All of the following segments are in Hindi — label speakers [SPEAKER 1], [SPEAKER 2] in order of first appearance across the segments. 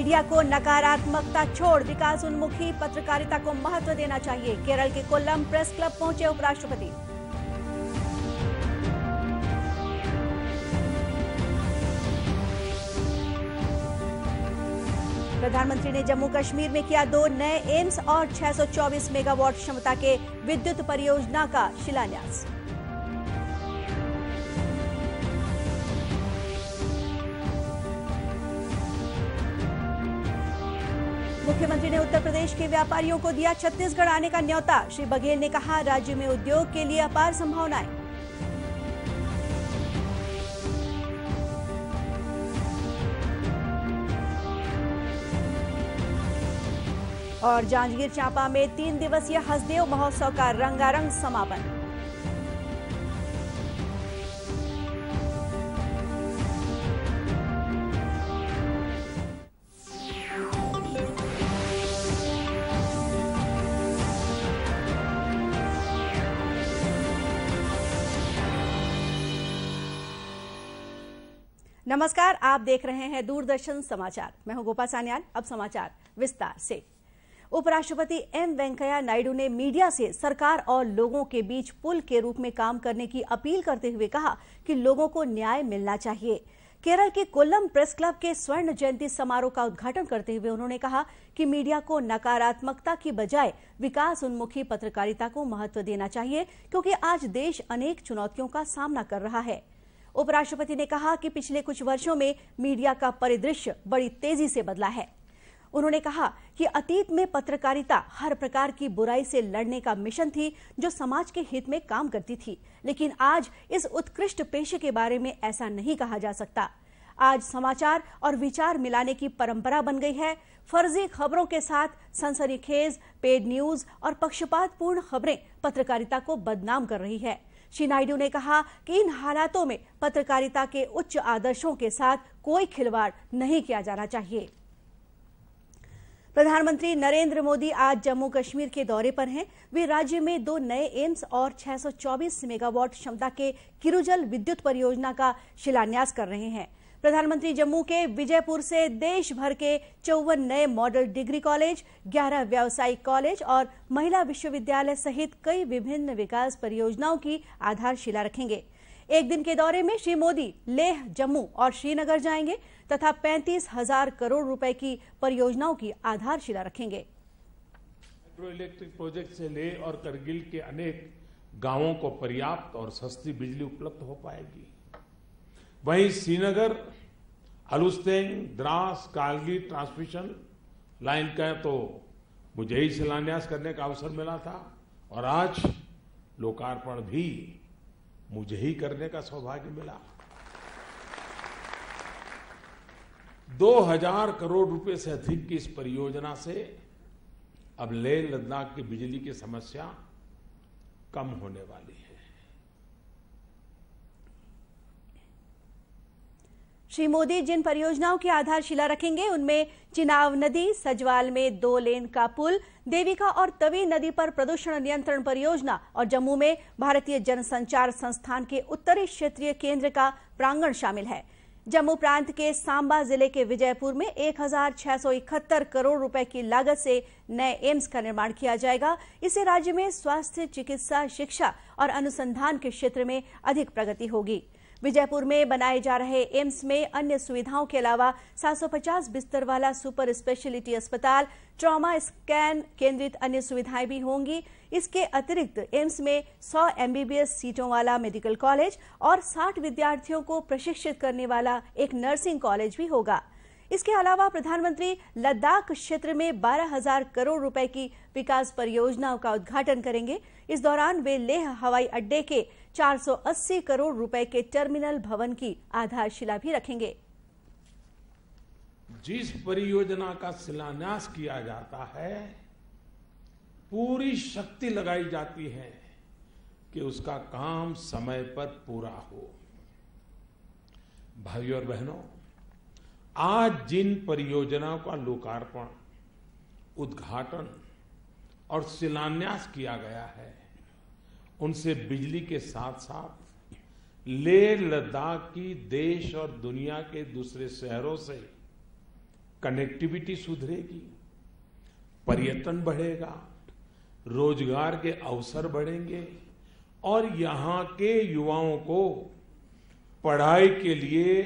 [SPEAKER 1] मीडिया को नकारात्मकता छोड़ विकास उन्मुखी पत्रकारिता को महत्व देना चाहिए। केरल के कोल्लम प्रेस क्लब पहुंचे उपराष्ट्रपति। प्रधानमंत्री ने जम्मू कश्मीर में किया 2 नए एम्स और 624 मेगावाट क्षमता के विद्युत परियोजना का शिलान्यास। मुख्यमंत्री ने उत्तर प्रदेश के व्यापारियों को दिया छत्तीसगढ़ आने का न्योता। श्री बघेल ने कहा, राज्य में उद्योग के लिए अपार संभावनाएं। और जांजगीर चांपा में 3 दिवसीय हसदेव महोत्सव का रंगारंग समापन। नमस्कार, आप देख रहे हैं दूरदर्शन समाचार। मैं हूं गोपा सान्याल। अब समाचार विस्तार से। उपराष्ट्रपति एम वेंकैया नायडू ने मीडिया से सरकार और लोगों के बीच पुल के रूप में काम करने की अपील करते हुए कहा कि लोगों को न्याय मिलना चाहिए। केरल के कोल्लम प्रेस क्लब के स्वर्ण जयंती समारोह का उद्घाटन करते हुए उन्होंने कहा कि मीडिया को नकारात्मकता की बजाय विकास उन्मुखी पत्रकारिता को महत्व देना चाहिए, क्योंकि आज देश अनेक चुनौतियों का सामना कर रहा है। उपराष्ट्रपति ने कहा कि पिछले कुछ वर्षों में मीडिया का परिदृश्य बड़ी तेजी से बदला है। उन्होंने कहा कि अतीत में पत्रकारिता हर प्रकार की बुराई से लड़ने का मिशन थी, जो समाज के हित में काम करती थी, लेकिन आज इस उत्कृष्ट पेशे के बारे में ऐसा नहीं कहा जा सकता। आज समाचार और विचार मिलाने की परंपरा बन गई है। फर्जी खबरों के साथ सनसनीखेज, पेड न्यूज और पक्षपातपूर्ण खबरें पत्रकारिता को बदनाम कर रही है। श्री नायडू ने कहा कि इन हालातों में पत्रकारिता के उच्च आदर्शों के साथ कोई खिलवाड़ नहीं किया जाना चाहिए। प्रधानमंत्री नरेंद्र मोदी आज जम्मू कश्मीर के दौरे पर हैं। वे राज्य में 2 नए एम्स और 624 मेगावाट क्षमता के किरुजल विद्युत परियोजना का शिलान्यास कर रहे हैं। प्रधानमंत्री जम्मू के विजयपुर से देश भर के 54 नए मॉडल डिग्री कॉलेज, 11 व्यावसायिक कॉलेज और महिला विश्वविद्यालय सहित कई विभिन्न विकास परियोजनाओं की आधारशिला रखेंगे। एक दिन के दौरे में श्री मोदी लेह, जम्मू और श्रीनगर जाएंगे तथा 35,000 करोड़ रुपए की परियोजनाओं की आधारशिला रखेंगे।
[SPEAKER 2] हाइड्रो इलेक्ट्रिक प्रोजेक्ट से लेह और करगिल के अनेक गांवों को पर्याप्त और सस्ती बिजली उपलब्ध हो पाएगी। वहीं श्रीनगर, अलुस्तेंग, द्रास, कारगिल ट्रांसमिशन लाइन का तो मुझे ही शिलान्यास करने का अवसर मिला था और आज लोकार्पण भी मुझे ही करने का सौभाग्य मिला। 2000 करोड़ रुपए से अधिक की इस परियोजना से अब लेह लद्दाख की बिजली की समस्या कम होने वाली है।
[SPEAKER 1] श्री मोदी जिन परियोजनाओं की आधारशिला रखेंगे उनमें चिनाब नदी, सजवाल में 2 लेन का पुल, देविका और तवी नदी पर प्रदूषण नियंत्रण परियोजना और जम्मू में भारतीय जनसंचार संस्थान के उत्तरी क्षेत्रीय केंद्र का प्रांगण शामिल है। जम्मू प्रांत के सांबा जिले के विजयपुर में 1671 करोड़ रुपए की लागत से नए एम्स का निर्माण किया जाएगा। इससे राज्य में स्वास्थ्य, चिकित्सा, शिक्षा और अनुसंधान के क्षेत्र में अधिक प्रगति होगी। विजयपुर में बनाए जा रहे एम्स में अन्य सुविधाओं के अलावा 750 बिस्तर वाला सुपर स्पेशलिटी अस्पताल, ट्रॉमा स्कैन केंद्रित अन्य सुविधाएं भी होंगी। इसके अतिरिक्त एम्स में 100 MBBS सीटों वाला मेडिकल कॉलेज और 60 विद्यार्थियों को प्रशिक्षित करने वाला एक नर्सिंग कॉलेज भी होगा। इसके अलावा प्रधानमंत्री लद्दाख क्षेत्र में 12,000 करोड़ रुपए की विकास परियोजनाओं का उद्घाटन करेंगे। इस दौरान वे लेह हवाई अड्डे के 480 करोड़ रुपए के टर्मिनल भवन की आधारशिला भी रखेंगे।
[SPEAKER 2] जिस परियोजना का शिलान्यास किया जाता है, पूरी शक्ति लगाई जाती है कि उसका काम समय पर पूरा हो। भाइयों और बहनों, आज जिन परियोजनाओं का लोकार्पण, उद्घाटन और शिलान्यास किया गया है, उनसे बिजली के साथ साथ लेह लद्दाख की देश और दुनिया के दूसरे शहरों से कनेक्टिविटी सुधरेगी, पर्यटन बढ़ेगा, रोजगार के अवसर बढ़ेंगे और यहां के युवाओं को पढ़ाई के लिए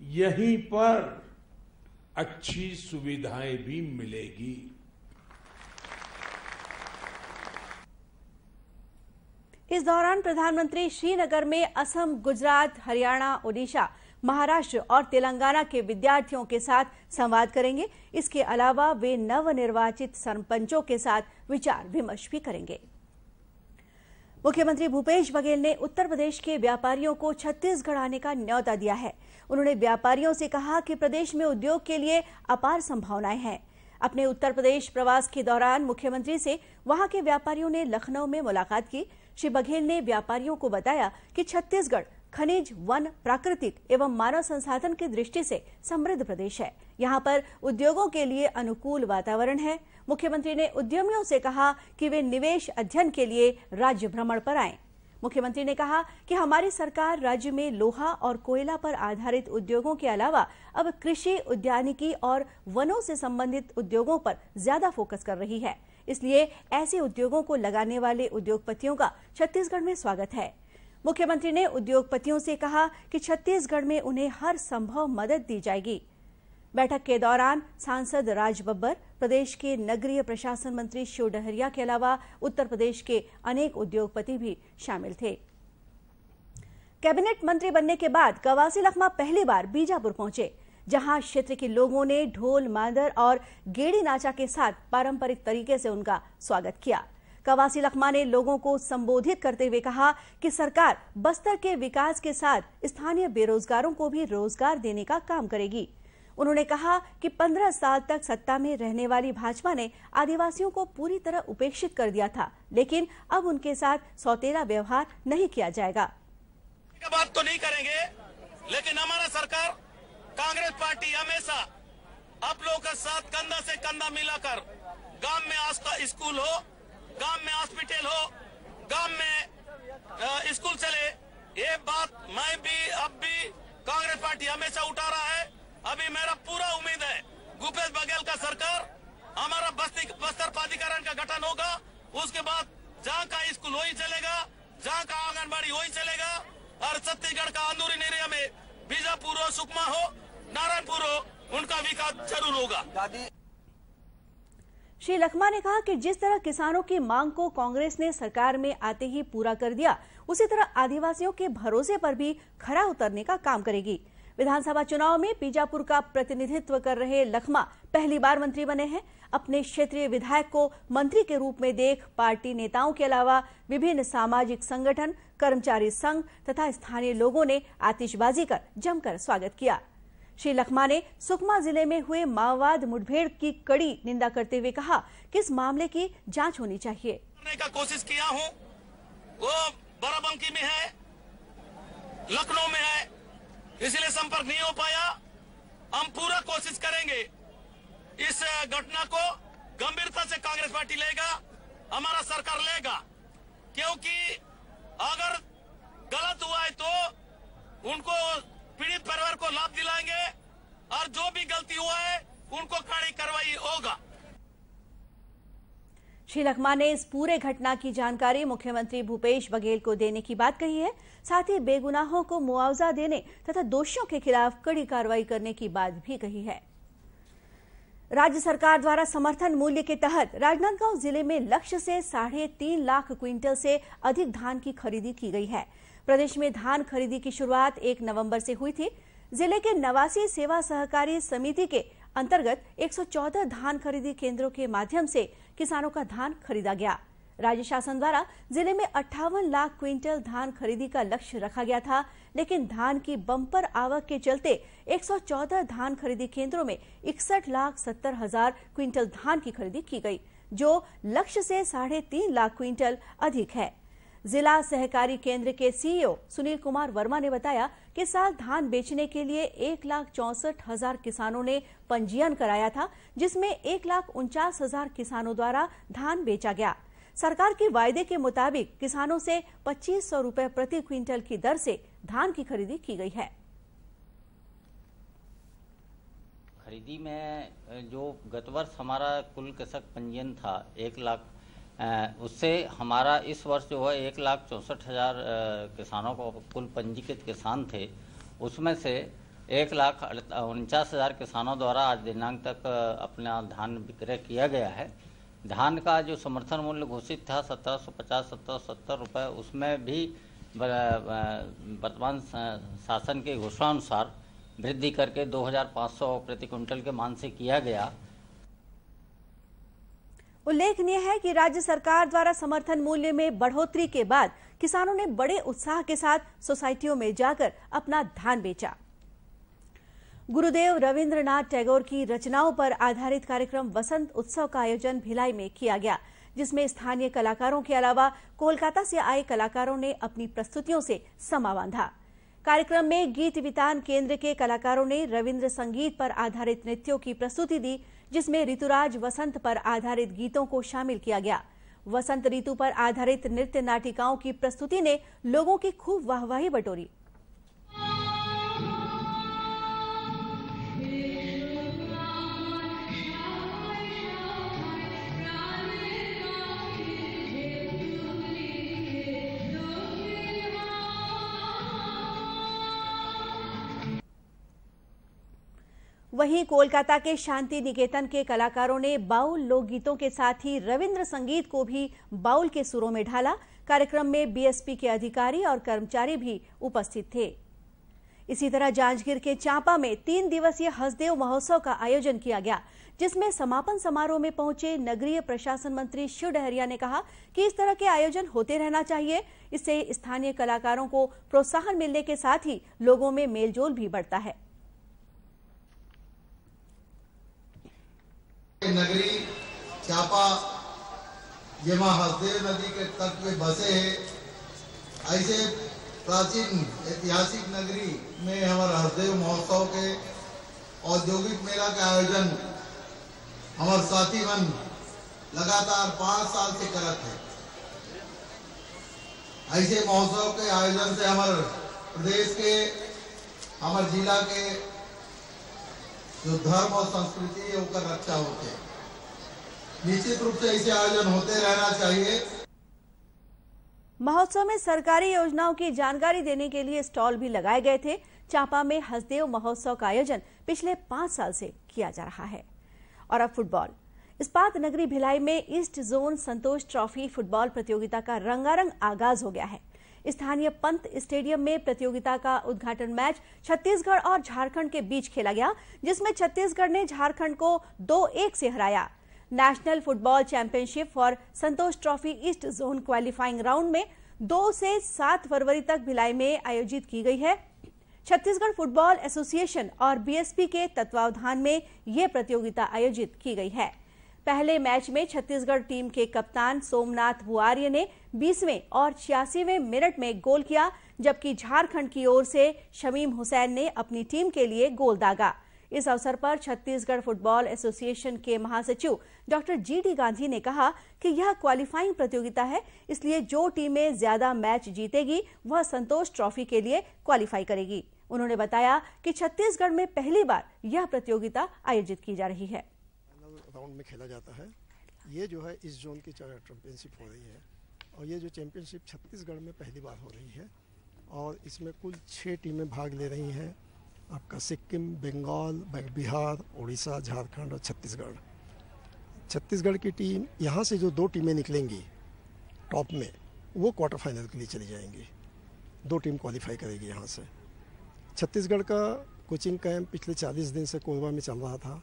[SPEAKER 2] यहीं पर अच्छी सुविधाएं भी मिलेगी।
[SPEAKER 1] इस दौरान प्रधानमंत्री श्रीनगर में असम, गुजरात, हरियाणा, ओडिशा, महाराष्ट्र और तेलंगाना के विद्यार्थियों के साथ संवाद करेंगे। इसके अलावा वे नवनिर्वाचित सरपंचों के साथ विचार विमर्श भी करेंगे। मुख्यमंत्री भूपेश बघेल ने उत्तर प्रदेश के व्यापारियों को छत्तीसगढ़ आने का न्यौता दिया है। उन्होंने व्यापारियों से कहा कि प्रदेश में उद्योग के लिए अपार संभावनाएं हैं। अपने उत्तर प्रदेश प्रवास के दौरान मुख्यमंत्री से वहां के व्यापारियों ने लखनऊ में मुलाकात की। श्री बघेल ने व्यापारियों को बताया कि छत्तीसगढ़ खनिज, वन, प्राकृतिक एवं मानव संसाधन की दृष्टि से समृद्ध प्रदेश है। यहाँ पर उद्योगों के लिए अनुकूल वातावरण है। मुख्यमंत्री ने उद्यमियों से कहा कि वे निवेश अध्ययन के लिए राज्य भ्रमण पर आएं। मुख्यमंत्री ने कहा कि हमारी सरकार राज्य में लोहा और कोयला पर आधारित उद्योगों के अलावा अब कृषि, उद्यानिकी और वनों से संबंधित उद्योगों पर ज्यादा फोकस कर रही है। इसलिए ऐसे उद्योगों को लगाने वाले उद्योगपतियों का छत्तीसगढ़ में स्वागत है। मुख्यमंत्री ने उद्योगपतियों से कहा कि छत्तीसगढ़ में उन्हें हर संभव मदद दी जाएगी। बैठक के दौरान सांसद राज बब्बर, प्रदेश के नगरीय प्रशासन मंत्री शिव डहरिया के अलावा उत्तर प्रदेश के अनेक उद्योगपति भी शामिल थे। कैबिनेट मंत्री बनने के बाद कवासी लखमा पहली बार बीजापुर पहुंचे, जहां क्षेत्र के लोगों ने ढोल, मांदर और गेड़ी नाचा के साथ पारंपरिक तरीके से उनका स्वागत किया। कवासी लखमा ने लोगों को संबोधित करते हुए कहा कि सरकार बस्तर के विकास के साथ स्थानीय बेरोजगारों को भी रोजगार देने का काम करेगी। उन्होंने कहा कि 15 साल तक सत्ता में रहने वाली भाजपा ने आदिवासियों को पूरी तरह उपेक्षित कर दिया था, लेकिन अब उनके साथ सौतेला व्यवहार नहीं किया जाएगा।
[SPEAKER 3] बात तो नहीं करेंगे, लेकिन हमारा सरकार कांग्रेस पार्टी हमेशा आप लोगों का साथ कंधा से कंधा मिलाकर गांव में आस्था स्कूल हो, गांव में हॉस्पिटल हो, गांव में स्कूल चले। ये बात मैं भी अब भी कांग्रेस पार्टी हमेशा उठा रहा है। अभी मेरा पूरा उम्मीद है भूपेश बघेल का सरकार, हमारा बस्तर प्राधिकरण का गठन होगा। उसके बाद जहाँ का स्कूल वही चलेगा, जहाँ का आंगनबाड़ी वही चलेगा और छत्तीसगढ़ का अंदरूनी एरिया में बीजापुर हो, सुकमा हो, नारायणपुर हो, उनका विकास जरूर होगा।
[SPEAKER 1] श्री लखमा ने कहा कि जिस तरह किसानों की मांग को कांग्रेस ने सरकार में आते ही पूरा कर दिया, उसी तरह आदिवासियों के भरोसे पर भी खरा उतरने का काम करेगी। विधानसभा चुनाव में बीजापुर का प्रतिनिधित्व कर रहे लखमा पहली बार मंत्री बने हैं। अपने क्षेत्रीय विधायक को मंत्री के रूप में देख पार्टी नेताओं के अलावा विभिन्न सामाजिक संगठन, कर्मचारी संघ तथा स्थानीय लोगों ने आतिशबाजी कर जमकर स्वागत किया। श्री लखमा ने सुकमा जिले में हुए माओवाद मुठभेड़ की कड़ी निंदा करते हुए कहा कि इस मामले की जांच होनी चाहिए।
[SPEAKER 3] करने का कोशिश किया हूं, वो बाराबंकी में है, लखनऊ में है, इसलिए संपर्क नहीं हो पाया। हम पूरा कोशिश करेंगे, इस घटना को गंभीरता से कांग्रेस पार्टी लेगा, हमारा सरकार लेगा, क्योंकि अगर गलत हुआ है तो उनको पीड़ित परिवार को लाभ दिलाएंगे और जो भी गलती हुआ है उनको कड़ी कार्रवाई होगा।
[SPEAKER 1] श्री लखमा ने इस पूरे घटना की जानकारी मुख्यमंत्री भूपेश बघेल को देने की बात कही है। साथ ही बेगुनाहों को मुआवजा देने तथा दोषियों के खिलाफ कड़ी कार्रवाई करने की बात भी कही है। राज्य सरकार द्वारा समर्थन मूल्य के तहत राजनांदगांव जिले में लक्ष्य से 3.5 लाख क्विंटल से अधिक धान की खरीदी की गई है। प्रदेश में धान खरीदी की शुरुआत 1 नवंबर से हुई थी। जिले के 89 सेवा सहकारी समिति के अंतर्गत 114 धान खरीदी केंद्रों के माध्यम से किसानों का धान खरीदा गया। राज्य शासन द्वारा जिले में 58 लाख क्विंटल धान खरीदी का लक्ष्य रखा गया था, लेकिन धान की बम्पर आवक के चलते 114 धान खरीदी केंद्रों में 61,70,000 क्विंटल धान की खरीदी की गई, जो लक्ष्य से 3.5 लाख क्विंटल अधिक है। जिला सहकारी केंद्र के सीईओ सुनील कुमार वर्मा ने बताया कि इस साल धान बेचने के लिए 1,64,000 किसानों ने पंजीयन कराया था, जिसमें 1,49,000 किसानों द्वारा धान बेचा गया। सरकार के वायदे के मुताबिक किसानों से 2,500 रुपए प्रति क्विंटल की दर से धान की खरीदी की गई है।
[SPEAKER 4] खरीदी में जो गत वर्ष हमारा कुल कृषक पंजीयन था 1 लाख, उससे हमारा इस वर्ष जो है 1,64,000 किसानों को कुल पंजीकृत किसान थे, उसमें से 1,49,000 किसानों द्वारा आज दिनांक तक अपना धान विक्रय किया गया है। धान का जो समर्थन मूल्य घोषित था 1750-1770 रुपये, उसमें भी वर्तमान शासन के घोषणानुसार वृद्धि करके 2,500 प्रति क्विंटल के मान से किया गया।
[SPEAKER 1] उल्लेखनीय है कि राज्य सरकार द्वारा समर्थन मूल्य में बढ़ोतरी के बाद किसानों ने बड़े उत्साह के साथ सोसाइटियों में जाकर अपना धान बेचा। गुरुदेव रविंद्रनाथ टैगोर की रचनाओं पर आधारित कार्यक्रम वसंत उत्सव का आयोजन भिलाई में किया गया, जिसमें स्थानीय कलाकारों के अलावा कोलकाता से आए कलाकारों ने अपनी प्रस्तुतियों से समा बांधा। कार्यक्रम में गीत वितान केंद्र के कलाकारों ने रविंद्र संगीत पर आधारित नृत्यों की प्रस्तुति दी, जिसमें ऋतुराज वसंत पर आधारित गीतों को शामिल किया गया। वसंत ऋतु पर आधारित नृत्य नाटिकाओं की प्रस्तुति ने लोगों की खूब वाहवाही बटोरी। वहीं कोलकाता के शांति निकेतन के कलाकारों ने बाउल लोकगीतों के साथ ही रविंद्र संगीत को भी बाउल के सुरों में ढाला। कार्यक्रम में बीएसपी के अधिकारी और कर्मचारी भी उपस्थित थे। इसी तरह जांजगीर के चांपा में 3 दिवसीय हसदेव महोत्सव का आयोजन किया गया, जिसमें समापन समारोह में पहुंचे नगरीय प्रशासन मंत्री शिव डहरिया ने कहा कि इस तरह के आयोजन होते रहना चाहिए। इससे स्थानीय कलाकारों को प्रोत्साहन मिलने के साथ ही लोगों में मेलजोल भी बढ़ता है।
[SPEAKER 5] नगरी चांपा जहाँ हसदेव नदी के तट पे बसे है, ऐसे प्राचीन ऐतिहासिक नगरी में हमारे हसदेव महोत्सव के औद्योगिक मेला का आयोजन हमारे साथी मन लगातार 5 साल से करते हैं। ऐसे महोत्सव के आयोजन से हमारे प्रदेश के, हमारे जिला के जो धर्म और संस्कृति है उसका रक्षा होते हैं। निश्चित रूप से ऐसे आयोजन होते रहना चाहिए।
[SPEAKER 1] महोत्सव में सरकारी योजनाओं की जानकारी देने के लिए स्टॉल भी लगाए गए थे। चांपा में हसदेव महोत्सव का आयोजन पिछले 5 साल से किया जा रहा है। और अब फुटबॉल। इस्पात नगरी भिलाई में ईस्ट जोन संतोष ट्रॉफी फुटबॉल प्रतियोगिता का रंगारंग आगाज हो गया है। स्थानीय पंत स्टेडियम में प्रतियोगिता का उद्घाटन मैच छत्तीसगढ़ और झारखंड के बीच खेला गया, जिसमें छत्तीसगढ़ ने झारखंड को 2-1 से हराया। National football championship for Santosh trophy east zone qualifying round में 2 से 7 फरवरी तक भिलाई में आयोजित की गई है। छत्तीसगढ़ फुटबॉल एसोसिएशन और बीएसपी के तत्वावधान में यह प्रतियोगिता आयोजित की गई है। पहले मैच में छत्तीसगढ़ टीम के कप्तान सोमनाथ बुआर्य ने 20वें और 86वें मिनट में गोल किया, जबकि झारखंड की ओर से शमीम हुसैन ने अपनी टीम के लिए गोल दागा। इस अवसर पर छत्तीसगढ़ फुटबॉल एसोसिएशन के महासचिव डॉक्टर जीडी गांधी ने कहा कि यह क्वालिफाइंग प्रतियोगिता है, इसलिए जो टीमें ज्यादा मैच जीतेगी वह संतोष ट्रॉफी के लिए क्वालिफाई करेगी। उन्होंने बताया कि छत्तीसगढ़ में पहली बार यह प्रतियोगिता आयोजित की जा रही है।
[SPEAKER 6] राउंड में खेला जाता है। ये जो है इस जोन की चैंपियनशिप हो रही है और ये जो चैंपियनशिप छत्तीसगढ़ में पहली बार हो रही है और इसमें कुल 6 टीमें भाग ले रही हैं। आपका सिक्किम, बंगाल, बिहार, उड़ीसा, झारखंड और छत्तीसगढ़। छत्तीसगढ़ की टीम यहाँ से जो 2 टीमें निकलेंगी टॉप में, वो क्वार्टर फाइनल के लिए चली जाएंगी। 2 टीम क्वालिफाई करेगी यहाँ से। छत्तीसगढ़ का कोचिंग कैंप पिछले 40 दिन से कोरबा में चल रहा था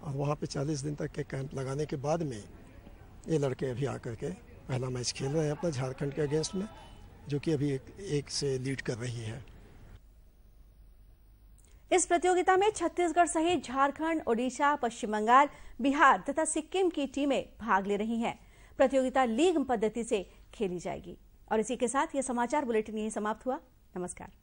[SPEAKER 6] और वहाँ पे 40 दिन तक के कैंप लगाने के बाद में ये लड़के अभी आकर के पहला मैच खेल रहे हैं अपना झारखंड के अगेंस्ट में, जो कि अभी एक से लीड कर रही है।
[SPEAKER 1] इस प्रतियोगिता में छत्तीसगढ़ सहित झारखंड, ओडिशा, पश्चिम बंगाल, बिहार तथा सिक्किम की टीमें भाग ले रही हैं। प्रतियोगिता लीग पद्धति से खेली जाएगी। और इसी के साथ ये समाचार बुलेटिन यहीं समाप्त हुआ। नमस्कार।